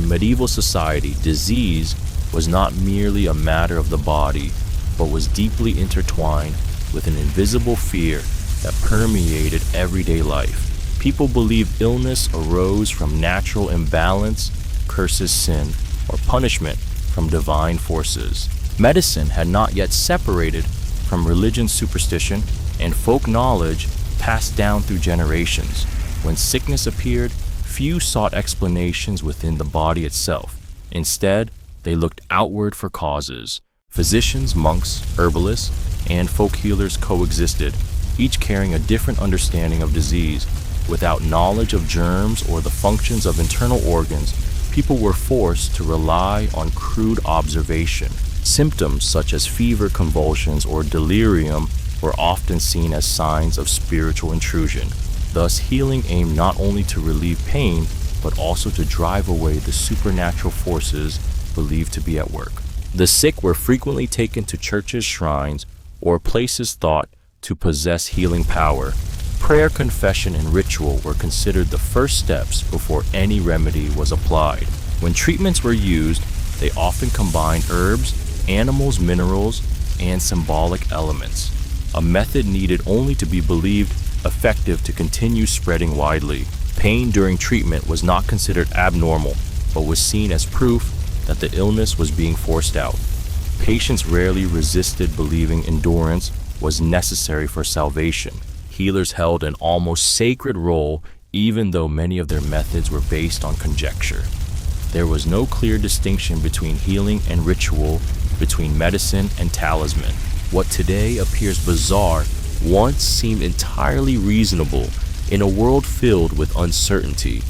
In medieval society, disease was not merely a matter of the body, but was deeply intertwined with an invisible fear that permeated everyday life. People believed illness arose from natural imbalance, curses sin, or punishment from divine forces. Medicine had not yet separated from religion's superstition and folk knowledge passed down through generations. When sickness appeared, few sought explanations within the body itself. Instead, they looked outward for causes. Physicians, monks, herbalists, and folk healers coexisted, each carrying a different understanding of disease. Without knowledge of germs or the functions of internal organs, people were forced to rely on crude observation. Symptoms such as fever, convulsions, or delirium were often seen as signs of spiritual intrusion. Thus, healing aimed not only to relieve pain, but also to drive away the supernatural forces believed to be at work. The sick were frequently taken to churches, shrines, or places thought to possess healing power. Prayer, confession, and ritual were considered the first steps before any remedy was applied. When treatments were used, they often combined herbs, animals, minerals, and symbolic elements, a method needed only to be believed effective to continue spreading widely. Pain during treatment was not considered abnormal, but was seen as proof that the illness was being forced out. Patients rarely resisted believing endurance was necessary for salvation. Healers held an almost sacred role, even though many of their methods were based on conjecture. There was no clear distinction between healing and ritual, between medicine and talisman. What today appears bizarre once seemed entirely reasonable in a world filled with uncertainty.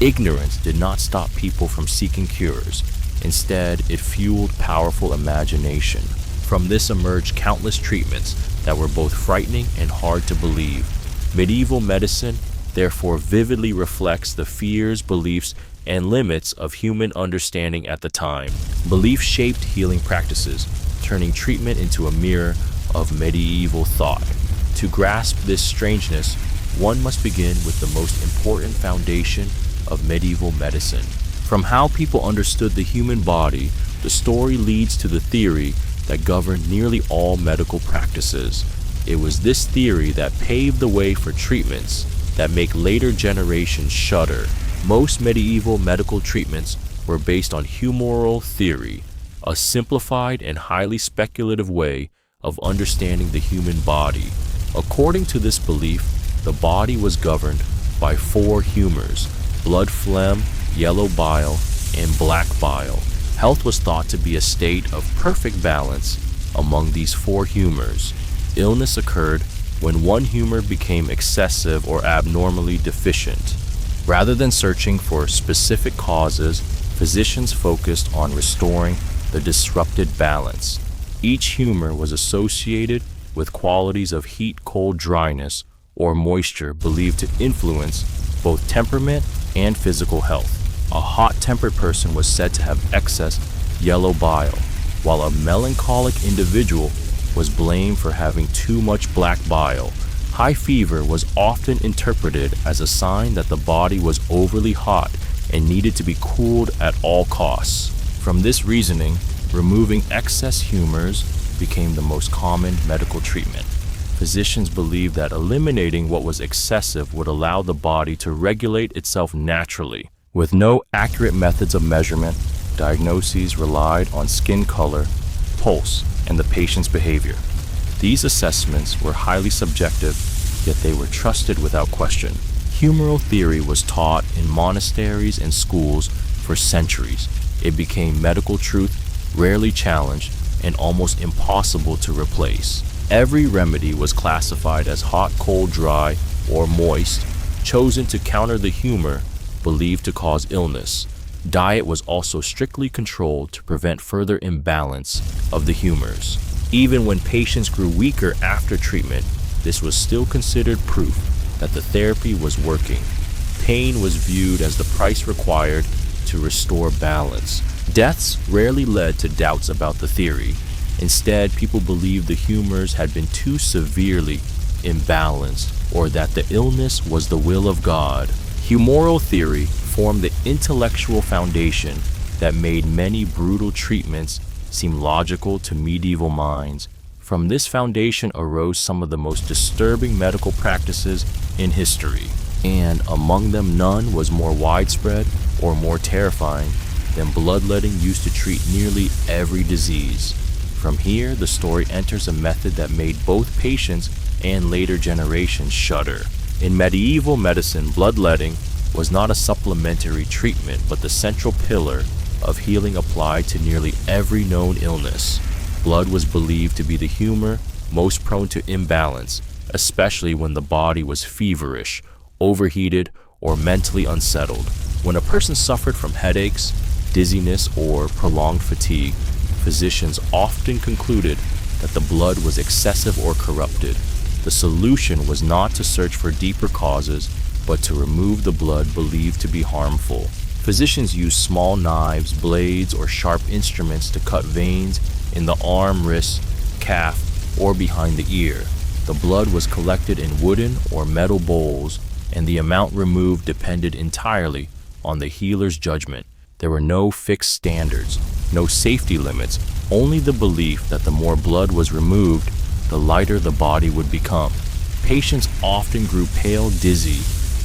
Ignorance did not stop people from seeking cures. Instead, it fueled powerful imagination. From this emerged countless treatments that were both frightening and hard to believe. Medieval medicine, therefore, vividly reflects the fears, beliefs, and limits of human understanding at the time. Belief shaped healing practices, turning treatment into a mirror of medieval thought. To grasp this strangeness, one must begin with the most important foundation of medieval medicine. From how people understood the human body, the story leads to the theory that governed nearly all medical practices. It was this theory that paved the way for treatments that make later generations shudder. Most medieval medical treatments were based on humoral theory, a simplified and highly speculative way of understanding the human body. According to this belief, the body was governed by four humors: blood, phlegm, yellow bile, and black bile. Health was thought to be a state of perfect balance among these four humors. Illness occurred when one humor became excessive or abnormally deficient. Rather than searching for specific causes, physicians focused on restoring the disrupted balance. Each humor was associated with qualities of heat, cold, dryness, or moisture believed to influence both temperament and physical health. A hot-tempered person was said to have excess yellow bile, while a melancholic individual was blamed for having too much black bile. High fever was often interpreted as a sign that the body was overly hot and needed to be cooled at all costs. From this reasoning, removing excess humors became the most common medical treatment. Physicians believed that eliminating what was excessive would allow the body to regulate itself naturally. With no accurate methods of measurement, diagnoses relied on skin color, pulse, and the patient's behavior. These assessments were highly subjective, yet they were trusted without question. Humoral theory was taught in monasteries and schools for centuries. It became medical truth, rarely challenged, and almost impossible to replace. Every remedy was classified as hot, cold, dry, or moist, chosen to counter the humor believed to cause illness. Diet was also strictly controlled to prevent further imbalance of the humors. Even when patients grew weaker after treatment, this was still considered proof that the therapy was working. Pain was viewed as the price required to restore balance. Deaths rarely led to doubts about the theory. Instead, people believed the humors had been too severely imbalanced, or that the illness was the will of God. Humoral theory formed the intellectual foundation that made many brutal treatments seem logical to medieval minds. From this foundation arose some of the most disturbing medical practices in history, and among them none was more widespread or more terrifying than bloodletting used to treat nearly every disease. From here, the story enters a method that made both patients and later generations shudder. In medieval medicine, bloodletting was not a supplementary treatment, but the central pillar of healing applied to nearly every known illness. Blood was believed to be the humor most prone to imbalance, especially when the body was feverish, overheated, or mentally unsettled. When a person suffered from headaches, dizziness, or prolonged fatigue, physicians often concluded that the blood was excessive or corrupted. The solution was not to search for deeper causes, but to remove the blood believed to be harmful. Physicians used small knives, blades, or sharp instruments to cut veins in the arm, wrist, calf, or behind the ear. The blood was collected in wooden or metal bowls, and the amount removed depended entirely on the healer's judgment. There were no fixed standards, no safety limits, only the belief that the more blood was removed, the lighter the body would become. Patients often grew pale, dizzy,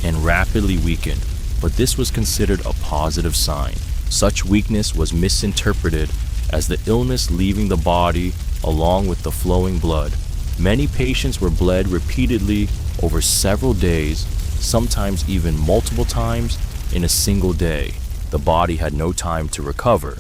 and rapidly weakened, but this was considered a positive sign. Such weakness was misinterpreted as the illness leaving the body along with the flowing blood. Many patients were bled repeatedly over several days, sometimes even multiple times in a single day. The body had no time to recover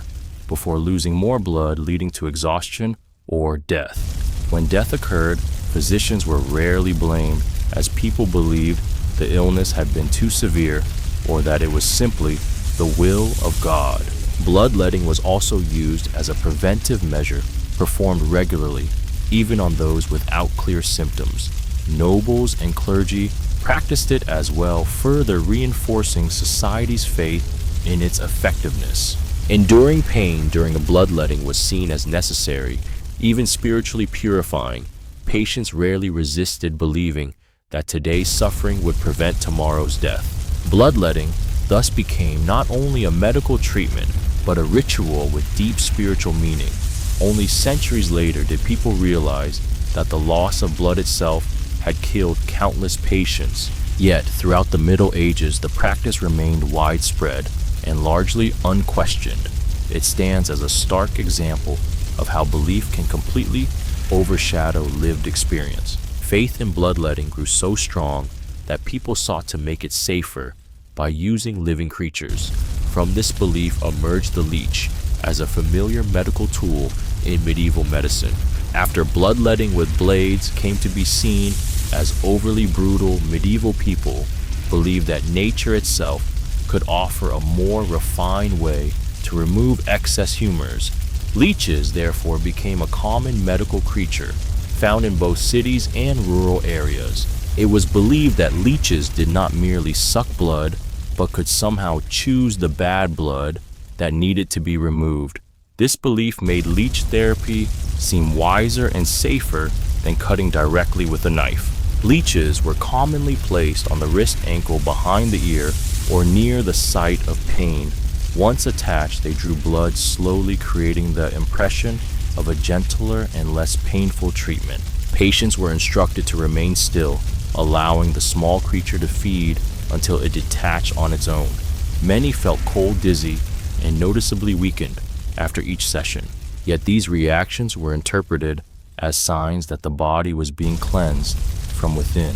before losing more blood, leading to exhaustion or death. When death occurred, physicians were rarely blamed, as people believed the illness had been too severe or that it was simply the will of God. Bloodletting was also used as a preventive measure, performed regularly, even on those without clear symptoms. Nobles and clergy practiced it as well, further reinforcing society's faith in its effectiveness. Enduring pain during a bloodletting was seen as necessary, even spiritually purifying. Patients rarely resisted believing that today's suffering would prevent tomorrow's death. Bloodletting thus became not only a medical treatment, but a ritual with deep spiritual meaning. Only centuries later did people realize that the loss of blood itself had killed countless patients. Yet, throughout the Middle Ages, the practice remained widespread and largely unquestioned. It stands as a stark example of how belief can completely overshadow lived experience. Faith in bloodletting grew so strong that people sought to make it safer by using living creatures. From this belief emerged the leech as a familiar medical tool in medieval medicine. After bloodletting with blades came to be seen as overly brutal, medieval people believed that nature itself could offer a more refined way to remove excess humors. Leeches, therefore, became a common medical creature found in both cities and rural areas. It was believed that leeches did not merely suck blood, but could somehow choose the bad blood that needed to be removed. This belief made leech therapy seem wiser and safer than cutting directly with a knife. Leeches were commonly placed on the wrist, ankle, behind the ear, or near the site of pain. Once attached, they drew blood slowly, creating the impression of a gentler and less painful treatment. Patients were instructed to remain still, allowing the small creature to feed until it detached on its own. Many felt cold, dizzy, and noticeably weakened after each session. Yet these reactions were interpreted as signs that the body was being cleansed from within.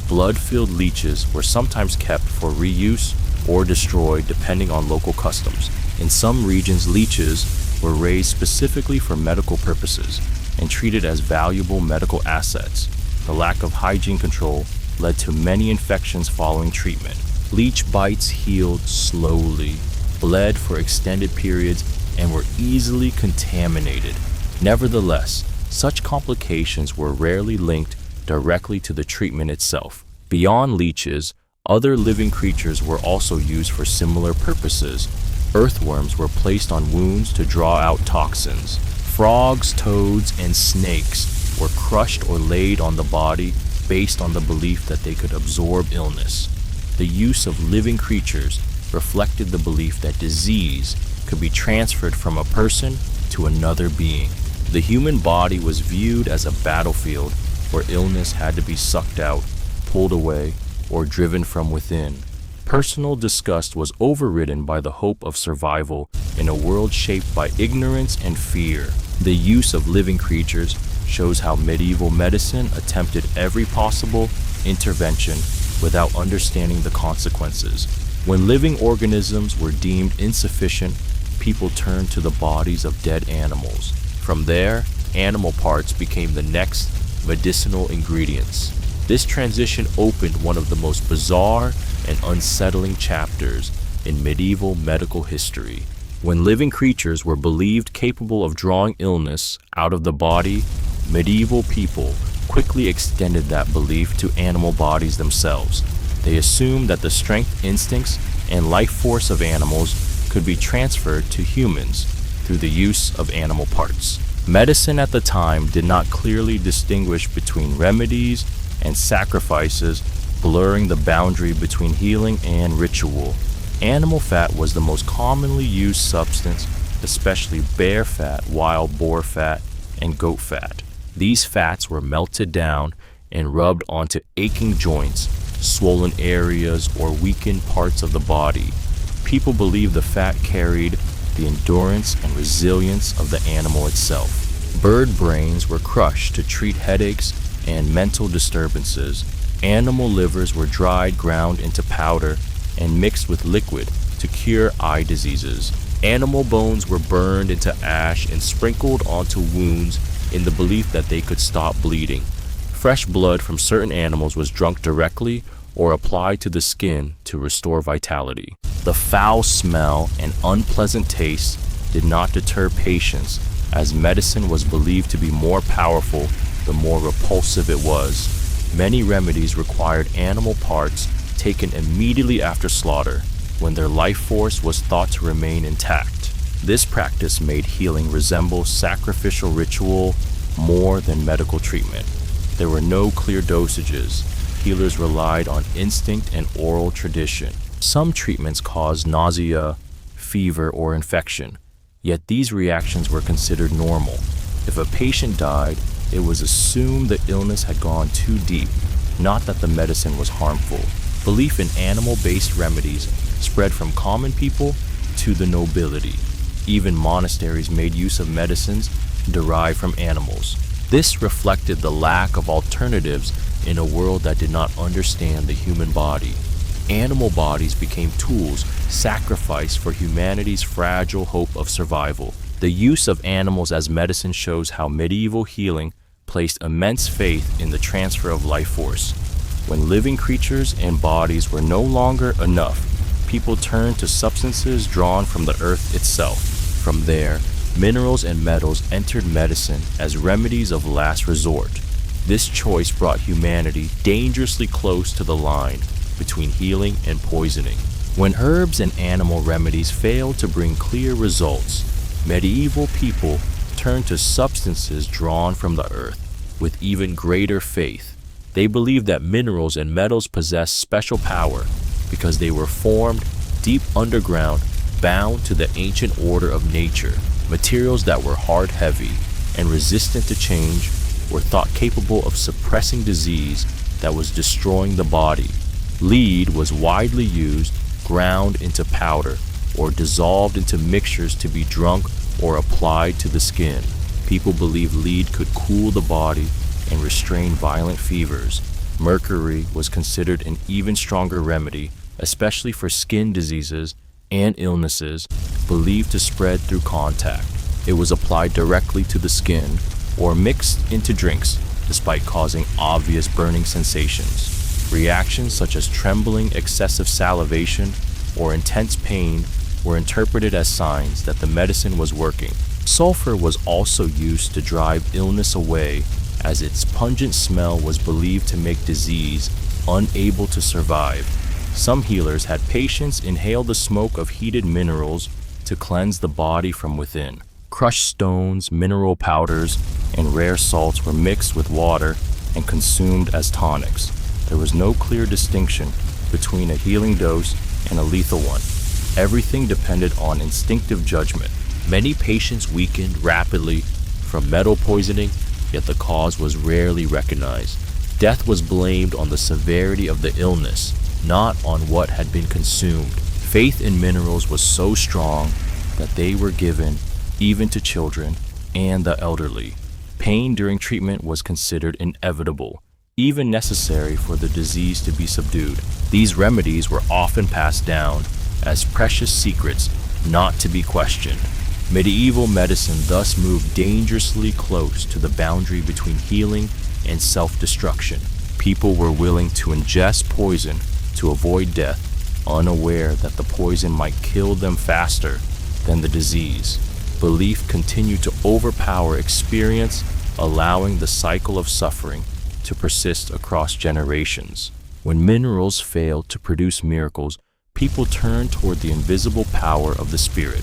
Blood-filled leeches were sometimes kept for reuse or destroyed depending on local customs. In some regions, leeches were raised specifically for medical purposes and treated as valuable medical assets. The lack of hygiene control led to many infections following treatment. Leech bites healed slowly, bled for extended periods, and were easily contaminated. Nevertheless, such complications were rarely linked directly to the treatment itself. Beyond leeches, other living creatures were also used for similar purposes. Earthworms were placed on wounds to draw out toxins. Frogs, toads, and snakes were crushed or laid on the body based on the belief that they could absorb illness. The use of living creatures reflected the belief that disease could be transferred from a person to another being. The human body was viewed as a battlefield where illness had to be sucked out, pulled away, or driven from within. Personal disgust was overridden by the hope of survival in a world shaped by ignorance and fear. The use of living creatures shows how medieval medicine attempted every possible intervention without understanding the consequences. When living organisms were deemed insufficient, people turned to the bodies of dead animals. From there, animal parts became the next medicinal ingredients. This transition opened one of the most bizarre and unsettling chapters in medieval medical history. When living creatures were believed capable of drawing illness out of the body, medieval people quickly extended that belief to animal bodies themselves. They assumed that the strength, instincts, and life force of animals could be transferred to humans through the use of animal parts. Medicine at the time did not clearly distinguish between remedies and sacrifices, blurring the boundary between healing and ritual. Animal fat was the most commonly used substance, especially bear fat, wild boar fat, and goat fat. These fats were melted down and rubbed onto aching joints, swollen areas, or weakened parts of the body. People believed the fat carried the endurance and resilience of the animal itself. Bird brains were crushed to treat headaches and mental disturbances. Animal livers were dried, ground into powder, and mixed with liquid to cure eye diseases. Animal bones were burned into ash and sprinkled onto wounds in the belief that they could stop bleeding. Fresh blood from certain animals was drunk directly or applied to the skin to restore vitality. The foul smell and unpleasant taste did not deter patients, as medicine was believed to be more powerful the more repulsive it was. Many remedies required animal parts taken immediately after slaughter, when their life force was thought to remain intact. This practice made healing resemble sacrificial ritual more than medical treatment. There were no clear dosages. Healers relied on instinct and oral tradition. Some treatments caused nausea, fever, or infection, yet these reactions were considered normal. If a patient died, it was assumed the illness had gone too deep, not that the medicine was harmful. Belief in animal-based remedies spread from common people to the nobility. Even monasteries made use of medicines derived from animals. This reflected the lack of alternatives in a world that did not understand the human body. Animal bodies became tools sacrificed for humanity's fragile hope of survival. The use of animals as medicine shows how medieval healing placed immense faith in the transfer of life force. When living creatures and bodies were no longer enough, people turned to substances drawn from the earth itself. From there, minerals and metals entered medicine as remedies of last resort. This choice brought humanity dangerously close to the line between healing and poisoning. When herbs and animal remedies failed to bring clear results, medieval people turned to substances drawn from the earth with even greater faith. They believed that minerals and metals possessed special power because they were formed deep underground, bound to the ancient order of nature. Materials that were hard, heavy, and resistant to change were thought capable of suppressing disease that was destroying the body. Lead was widely used, ground into powder, or dissolved into mixtures to be drunk or applied to the skin. People believed lead could cool the body and restrain violent fevers. Mercury was considered an even stronger remedy, especially for skin diseases and illnesses believed to spread through contact. It was applied directly to the skin or mixed into drinks, despite causing obvious burning sensations. Reactions such as trembling, excessive salivation, or intense pain were interpreted as signs that the medicine was working. Sulfur was also used to drive illness away, as its pungent smell was believed to make disease unable to survive. Some healers had patients inhale the smoke of heated minerals to cleanse the body from within. Crushed stones, mineral powders, and rare salts were mixed with water and consumed as tonics. There was no clear distinction between a healing dose and a lethal one. Everything depended on instinctive judgment. Many patients weakened rapidly from metal poisoning, yet the cause was rarely recognized. Death was blamed on the severity of the illness, not on what had been consumed. Faith in minerals was so strong that they were given even to children and the elderly. Pain during treatment was considered inevitable, even necessary for the disease to be subdued. These remedies were often passed down as precious secrets not to be questioned. Medieval medicine thus moved dangerously close to the boundary between healing and self-destruction. People were willing to ingest poison to avoid death, unaware that the poison might kill them faster than the disease. Belief continued to overpower experience, allowing the cycle of suffering to persist across generations. When minerals failed to produce miracles, people turned toward the invisible power of the spirit.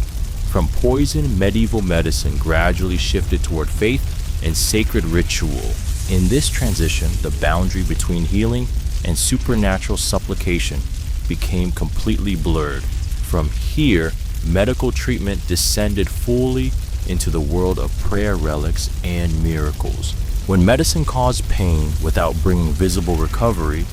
From poison, medieval medicine gradually shifted toward faith and sacred ritual. In this transition, the boundary between healing and supernatural supplication became completely blurred. From here, medical treatment descended fully into the world of prayer relics and miracles. When medicine caused pain without bringing visible recovery,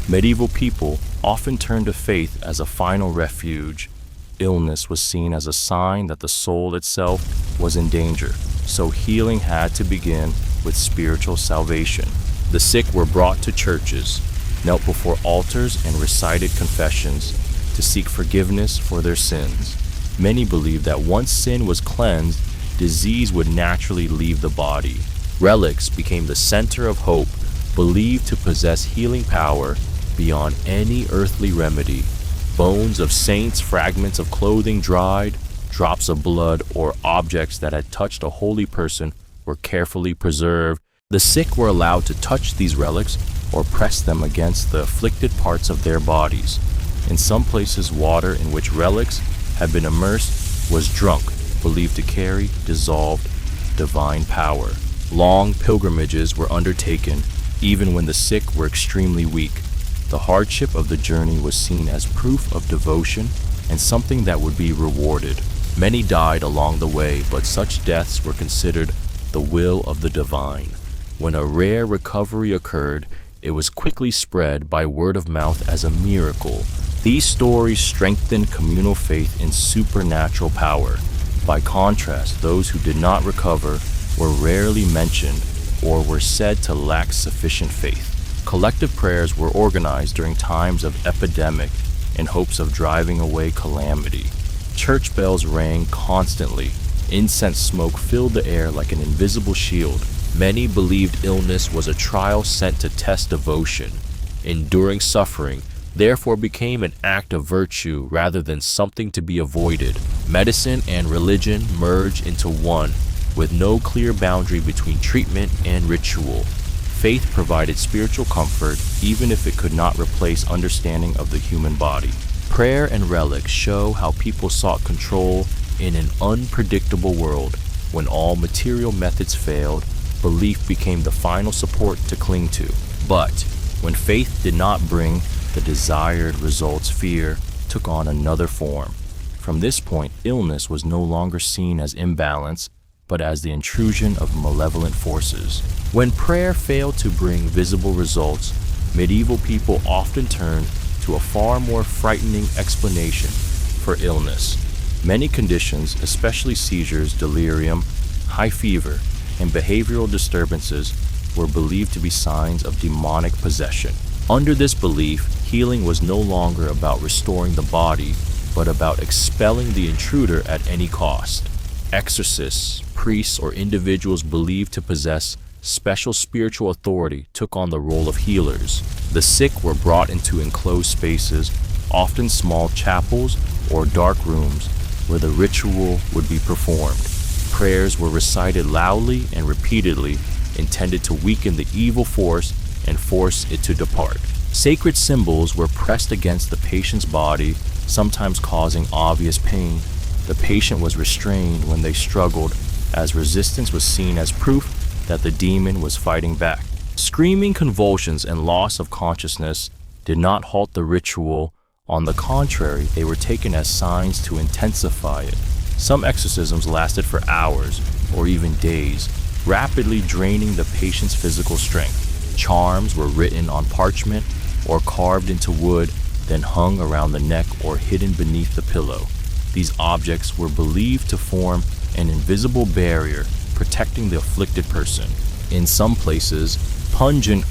medieval people often turned to faith as a final refuge. Illness was seen as a sign that the soul itself was in danger, so healing had to begin with spiritual salvation. The sick were brought to churches, knelt before altars, and recited confessions to seek forgiveness for their sins. Many believed that once sin was cleansed, disease would naturally leave the body. Relics became the center of hope, believed to possess healing power beyond any earthly remedy. Bones of saints, fragments of clothing dried, drops of blood, or objects that had touched a holy person were carefully preserved. The sick were allowed to touch these relics or press them against the afflicted parts of their bodies. In some places, water in which relics had been immersed was drunk, believed to carry dissolved divine power. Long pilgrimages were undertaken, even when the sick were extremely weak. The hardship of the journey was seen as proof of devotion and something that would be rewarded. Many died along the way, but such deaths were considered the will of the divine. When a rare recovery occurred, it was quickly spread by word of mouth as a miracle. These stories strengthened communal faith in supernatural power. By contrast, those who did not recover were rarely mentioned or were said to lack sufficient faith. Collective prayers were organized during times of epidemic in hopes of driving away calamity. Church bells rang constantly. Incense smoke filled the air like an invisible shield. Many believed illness was a trial sent to test devotion. Enduring suffering therefore became an act of virtue rather than something to be avoided. Medicine and religion merged into one, with no clear boundary between treatment and ritual. Faith provided spiritual comfort, even if it could not replace understanding of the human body. Prayer and relics show how people sought control in an unpredictable world. When all material methods failed, belief became the final support to cling to. But when faith did not bring the desired results, fear took on another form. From this point, illness was no longer seen as imbalance, but as the intrusion of malevolent forces. When prayer failed to bring visible results, medieval people often turned to a far more frightening explanation for illness. Many conditions, especially seizures, delirium, high fever, and behavioral disturbances, were believed to be signs of demonic possession. Under this belief, healing was no longer about restoring the body, but about expelling the intruder at any cost. Exorcists, priests, or individuals believed to possess special spiritual authority took on the role of healers. The sick were brought into enclosed spaces, often small chapels or dark rooms, where the ritual would be performed. Prayers were recited loudly and repeatedly, intended to weaken the evil force and force it to depart. Sacred symbols were pressed against the patient's body, sometimes causing obvious pain. The patient was restrained when they struggled, as resistance was seen as proof that the demon was fighting back. Screaming convulsions and loss of consciousness did not halt the ritual. On the contrary, they were taken as signs to intensify it. Some exorcisms lasted for hours or even days, rapidly draining the patient's physical strength. Charms were written on parchment or carved into wood, then hung around the neck or hidden beneath the pillow. These objects were believed to form an invisible barrier protecting the afflicted person. In some places, pungent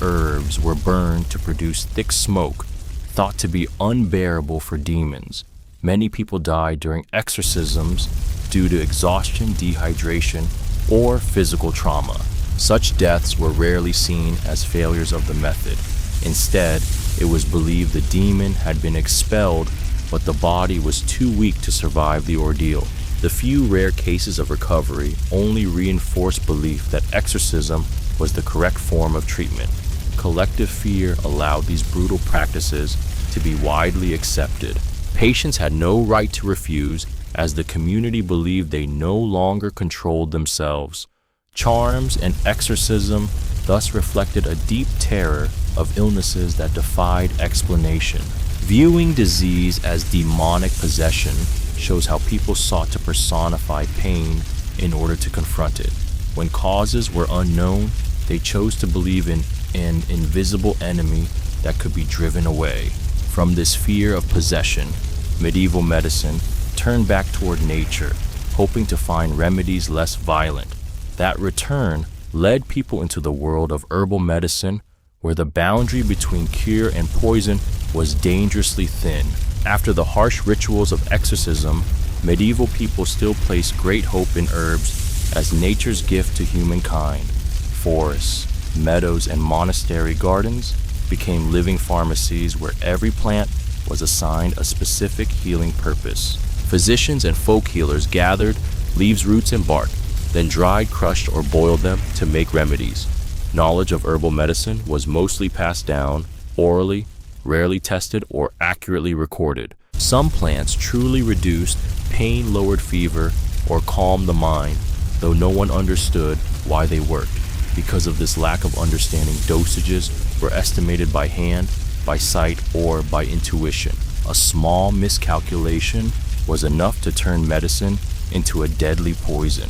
herbs were burned to produce thick smoke, thought to be unbearable for demons. Many people died during exorcisms due to exhaustion, dehydration, or physical trauma. Such deaths were rarely seen as failures of the method. Instead, it was believed the demon had been expelled, but the body was too weak to survive the ordeal. The few rare cases of recovery only reinforced belief that exorcism was the correct form of treatment. Collective fear allowed these brutal practices to be widely accepted. Patients had no right to refuse, as the community believed they no longer controlled themselves. Charms and exorcism thus reflected a deep terror of illnesses that defied explanation. Viewing disease as demonic possession shows how people sought to personify pain in order to confront it. When causes were unknown, they chose to believe in an invisible enemy that could be driven away. From this fear of possession, medieval medicine turned back toward nature, hoping to find remedies less violent. That return led people into the world of herbal medicine, where the boundary between cure and poison was dangerously thin. After the harsh rituals of exorcism, medieval people still placed great hope in herbs as nature's gift to humankind. Forests, meadows, and monastery gardens became living pharmacies where every plant was assigned a specific healing purpose. Physicians and folk healers gathered leaves, roots, and bark, then dried, crushed, or boiled them to make remedies. Knowledge of herbal medicine was mostly passed down orally, rarely tested or accurately recorded. Some plants truly reduced pain, lowered fever, or calmed the mind, though no one understood why they worked. Because of this lack of understanding, dosages were estimated by hand, by sight, or by intuition. A small miscalculation was enough to turn medicine into a deadly poison.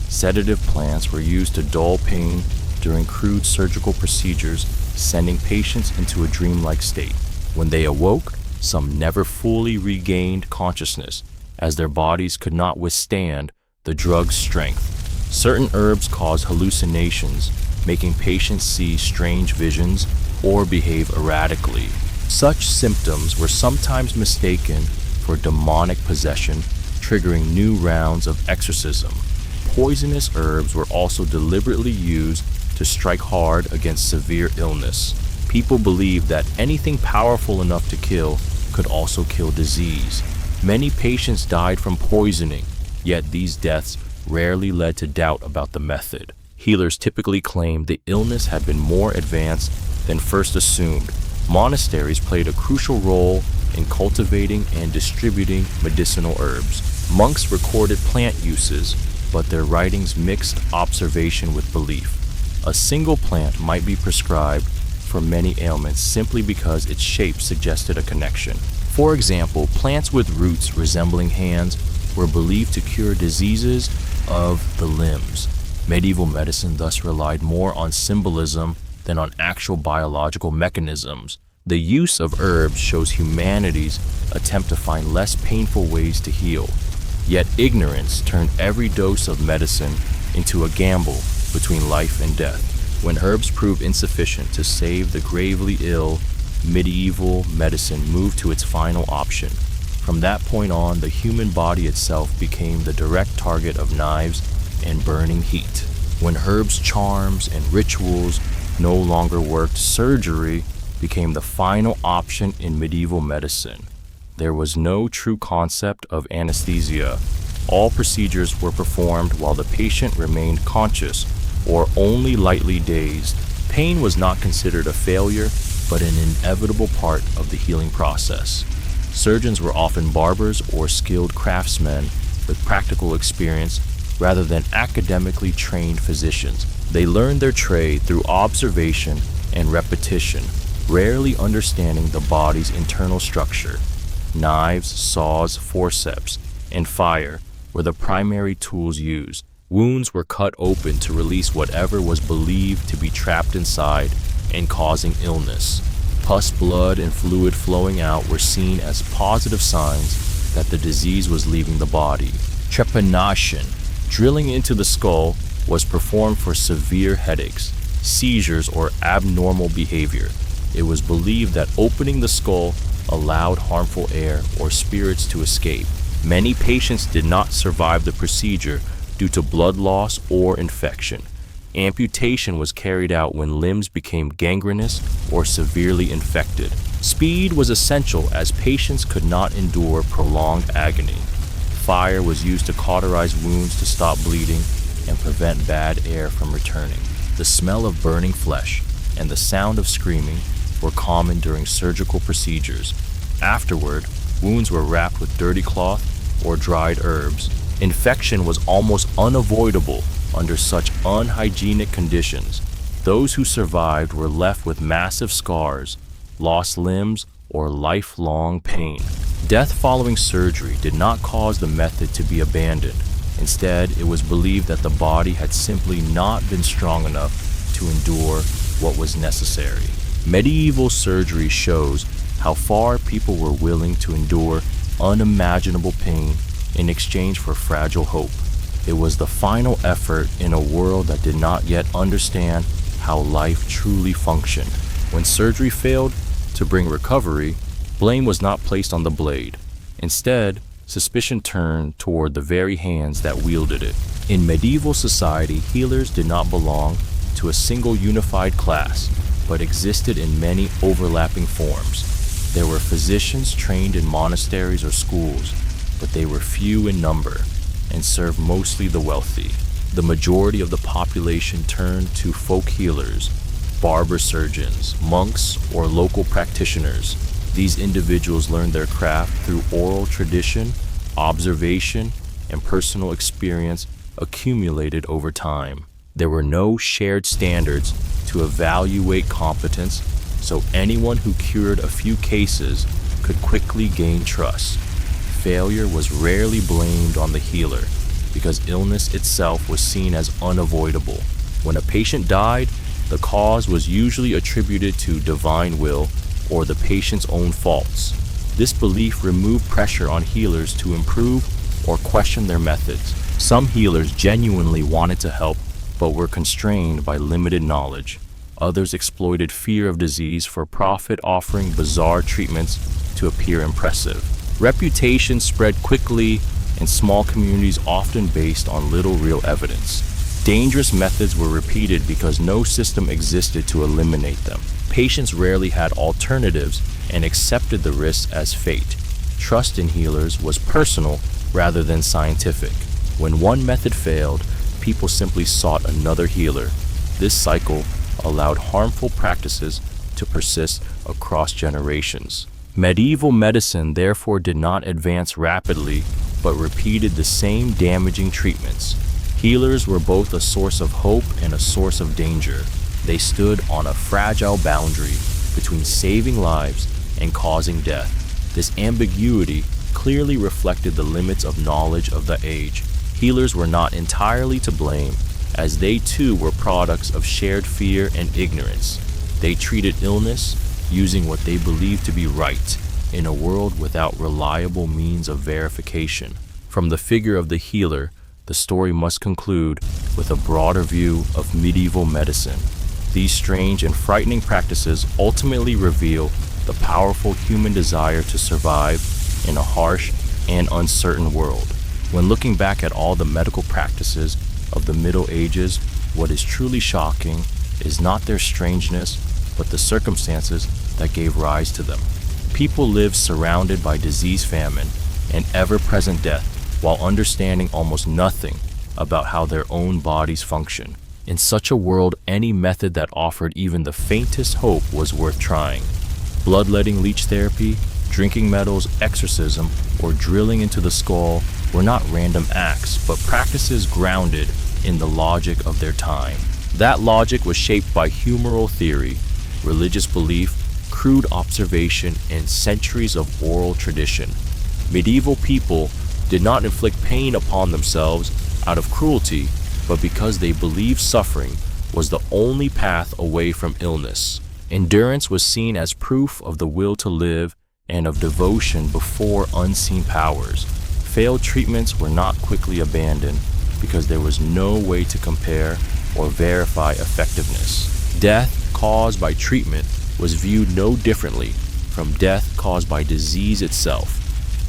Sedative plants were used to dull pain during crude surgical procedures, sending patients into a dreamlike state. When they awoke, some never fully regained consciousness, as their bodies could not withstand the drug's strength. Certain herbs cause hallucinations, making patients see strange visions or behave erratically. Such symptoms were sometimes mistaken for demonic possession, triggering new rounds of exorcism. Poisonous herbs were also deliberately used to strike hard against severe illness. People believed that anything powerful enough to kill could also kill disease. Many patients died from poisoning, yet these deaths rarely led to doubt about the method. Healers typically claimed the illness had been more advanced than first assumed. Monasteries played a crucial role in cultivating and distributing medicinal herbs. Monks recorded plant uses, but their writings mixed observation with belief. A single plant might be prescribed for many ailments simply because its shape suggested a connection. For example, plants with roots resembling hands were believed to cure diseases of the limbs. Medieval medicine thus relied more on symbolism than on actual biological mechanisms. The use of herbs shows humanity's attempt to find less painful ways to heal. Yet ignorance turned every dose of medicine into a gamble between life and death. When herbs proved insufficient to save the gravely ill, medieval medicine moved to its final option. From that point on, the human body itself became the direct target of knives and burning heat. When herbs, charms, and rituals no longer worked, surgery became the final option in medieval medicine. There was no true concept of anesthesia. All procedures were performed while the patient remained conscious or only lightly dazed. Pain was not considered a failure, but an inevitable part of the healing process. Surgeons were often barbers or skilled craftsmen with practical experience rather than academically trained physicians. They learned their trade through observation and repetition. rarely understanding the body's internal structure. Knives, saws, forceps, and fire were the primary tools used. Wounds were cut open to release whatever was believed to be trapped inside and causing illness. Pus, blood, and fluid flowing out were seen as positive signs that the disease was leaving the body. Trepanation, drilling into the skull, was performed for severe headaches, seizures, or abnormal behavior. It was believed that opening the skull allowed harmful air or spirits to escape. Many patients did not survive the procedure due to blood loss or infection. Amputation was carried out when limbs became gangrenous or severely infected. Speed was essential as patients could not endure prolonged agony. Fire was used to cauterize wounds to stop bleeding and prevent bad air from returning. The smell of burning flesh and the sound of screaming were common during surgical procedures. Afterward, wounds were wrapped with dirty cloth or dried herbs. Infection was almost unavoidable under such unhygienic conditions. Those who survived were left with massive scars, lost limbs, or lifelong pain. Death following surgery did not cause the method to be abandoned. Instead, it was believed that the body had simply not been strong enough to endure what was necessary. Medieval surgery shows how far people were willing to endure unimaginable pain in exchange for fragile hope. It was the final effort in a world that did not yet understand how life truly functioned. When surgery failed to bring recovery, blame was not placed on the blade. Instead, suspicion turned toward the very hands that wielded it. In medieval society, healers did not belong to a single unified class, but existed in many overlapping forms. There were physicians trained in monasteries or schools, but they were few in number and served mostly the wealthy. The majority of the population turned to folk healers, barber surgeons, monks, or local practitioners. These individuals learned their craft through oral tradition, observation, and personal experience accumulated over time. There were no shared standards to evaluate competence, so anyone who cured a few cases could quickly gain trust. Failure was rarely blamed on the healer because illness itself was seen as unavoidable. When a patient died, the cause was usually attributed to divine will or the patient's own faults. This belief removed pressure on healers to improve or question their methods. Some healers genuinely wanted to help but were constrained by limited knowledge. Others exploited fear of disease for profit, offering bizarre treatments to appear impressive. Reputation spread quickly in small communities, often based on little real evidence. Dangerous methods were repeated because no system existed to eliminate them. Patients rarely had alternatives and accepted the risks as fate. Trust in healers was personal rather than scientific. When one method failed, people simply sought another healer. This cycle allowed harmful practices to persist across generations. Medieval medicine therefore did not advance rapidly, but repeated the same damaging treatments. Healers were both a source of hope and a source of danger. They stood on a fragile boundary between saving lives and causing death. This ambiguity clearly reflected the limits of knowledge of the age. Healers were not entirely to blame, as they too were products of shared fear and ignorance. They treated illness using what they believed to be right in a world without reliable means of verification. From the figure of the healer, the story must conclude with a broader view of medieval medicine. These strange and frightening practices ultimately reveal the powerful human desire to survive in a harsh and uncertain world. When looking back at all the medical practices of the Middle Ages, what is truly shocking is not their strangeness, but the circumstances that gave rise to them. People lived surrounded by disease, famine, and ever-present death, while understanding almost nothing about how their own bodies function. In such a world, any method that offered even the faintest hope was worth trying. Bloodletting, leech therapy, drinking metals, exorcism, or drilling into the skull were not random acts, but practices grounded in the logic of their time. That logic was shaped by humoral theory, religious belief, crude observation, and centuries of oral tradition. Medieval people did not inflict pain upon themselves out of cruelty, but because they believed suffering was the only path away from illness. Endurance was seen as proof of the will to live and of devotion before unseen powers. Failed treatments were not quickly abandoned because there was no way to compare or verify effectiveness. Death caused by treatment was viewed no differently from death caused by disease itself.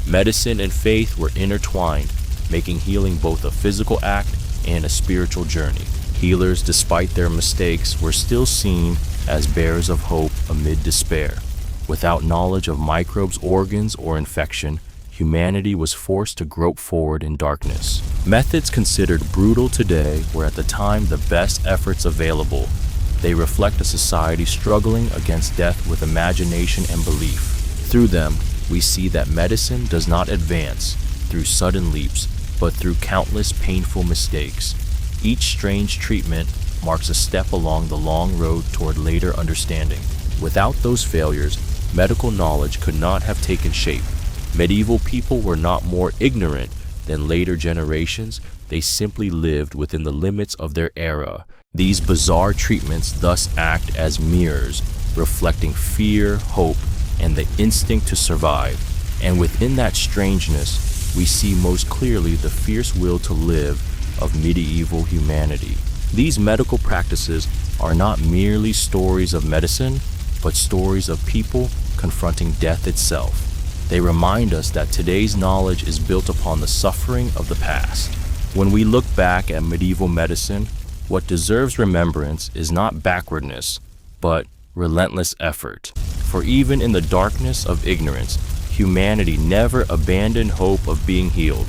Medicine and faith were intertwined, making healing both a physical act and a spiritual journey. Healers, despite their mistakes, were still seen as bearers of hope amid despair. Without knowledge of microbes, organs, or infection, humanity was forced to grope forward in darkness. Methods considered brutal today were at the time the best efforts available. They reflect a society struggling against death with imagination and belief. Through them, we see that medicine does not advance through sudden leaps, but through countless painful mistakes. Each strange treatment marks a step along the long road toward later understanding. Without those failures, medical knowledge could not have taken shape. Medieval people were not more ignorant than later generations, they simply lived within the limits of their era. These bizarre treatments thus act as mirrors, reflecting fear, hope, and the instinct to survive. And within that strangeness, we see most clearly the fierce will to live of medieval humanity. These medical practices are not merely stories of medicine, but stories of people confronting death itself. They remind us that today's knowledge is built upon the suffering of the past. When we look back at medieval medicine, what deserves remembrance is not backwardness, but relentless effort. For even in the darkness of ignorance, humanity never abandoned hope of being healed.